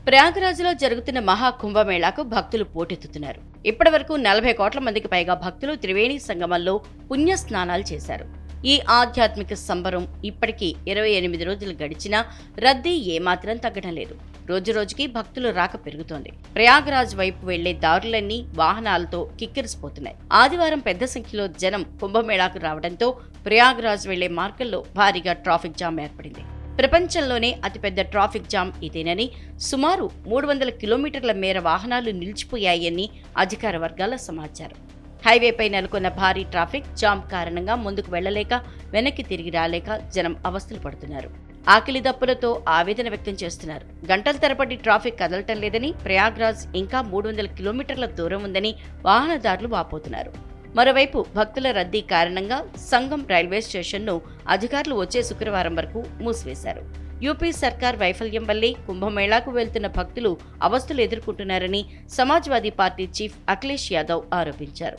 ప్రయాగరాజ్లో జరుగుతున్న మహా కుంభమేళాకు భక్తులు పోటెత్తుతున్నారు. ఇప్పటివరకు 40 కోట్ల మందికి పైగా భక్తులు త్రివేణి సంగమంలో పుణ్య స్నానాలు చేశారు. ఈ ఆధ్యాత్మిక సంబరం ఇప్పటికీ 28 రోజులు గడిచినా రద్దీ ఏమాత్రం తగ్గడం లేదు. రోజురోజుకి భక్తుల రాక పెరుగుతోంది. ప్రయాగరాజ్ వైపు వెళ్లే దారులన్నీ వాహనాలతో కిక్కిరిసిపోతున్నాయి. ఆదివారం పెద్ద సంఖ్యలో జనం కుంభమేళాకు రావడంతో ప్రయాగరాజ్ వెళ్లే మార్గంలో భారీగా ట్రాఫిక్ జామ్ ఏర్పడింది. ప్రపంచంలోనే అతిపెద్ద ట్రాఫిక్ జామ్ ఇదేనని, సుమారు 300 కిలోమీటర్ల మేర వాహనాలు నిలిచిపోయాయని అధికార వర్గాల సమాచారం. హైవేపై నెలకొన్న భారీ ట్రాఫిక్ జామ్ కారణంగా ముందుకు వెళ్లలేక, వెనక్కి తిరిగి రాలేక జనం అవస్థలు పడుతున్నారు. ఆకలి దప్పులతో ఆవేదన వ్యక్తం చేస్తున్నారు. గంటల తరబడి ట్రాఫిక్ కదలటం లేదని, ప్రయాగ్రాజ్ ఇంకా 300 కిలోమీటర్ల దూరం ఉందని వాహనదారులు వాపోతున్నారు. మరోవైపు భక్తుల రద్దీ కారణంగా సంగం రైల్వే స్టేషన్ను అధికారులు వచ్చే శుక్రవారం వరకు మూసివేశారు. యూపీ సర్కార్ వైఫల్యం వల్లే కుంభమేళాకు వెళ్తున్న భక్తులు అవస్థలు ఎదుర్కొంటున్నారని సమాజ్వాదీ పార్టీ చీఫ్ అఖిలేష్ యాదవ్ ఆరోపించారు.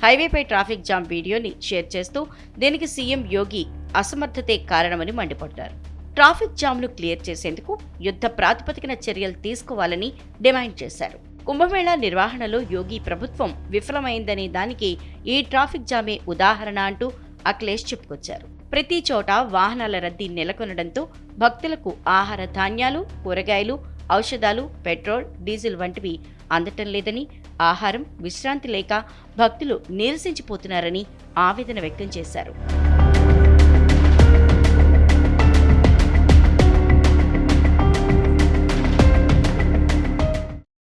హైవేపై ట్రాఫిక్ జామ్ వీడియోని షేర్ చేస్తూ దీనికి సీఎం యోగి అసమర్థతే కారణమని మండిపడ్డారు. ట్రాఫిక్ జామ్ను క్లియర్ చేసేందుకు యుద్ధ ప్రాతిపదికన చర్యలు తీసుకోవాలని డిమాండ్ చేశారు. కుంభమేళా నిర్వహణలో యోగి ప్రభుత్వం విఫలమైందనే దానికి ఈ ట్రాఫిక్ జామే ఉదాహరణ అంటూ అఖిలేష్ చెప్పుకొచ్చారు. ప్రతి చోట వాహనాల రద్దీ నెలకొనడంతో భక్తులకు ఆహార ధాన్యాలు, కూరగాయలు, ఔషధాలు, పెట్రోల్, డీజిల్ వంటివి అందటం లేదని, ఆహారం, విశ్రాంతి లేక భక్తులు నీరసించిపోతున్నారని ఆవేదన వ్యక్తం చేశారు.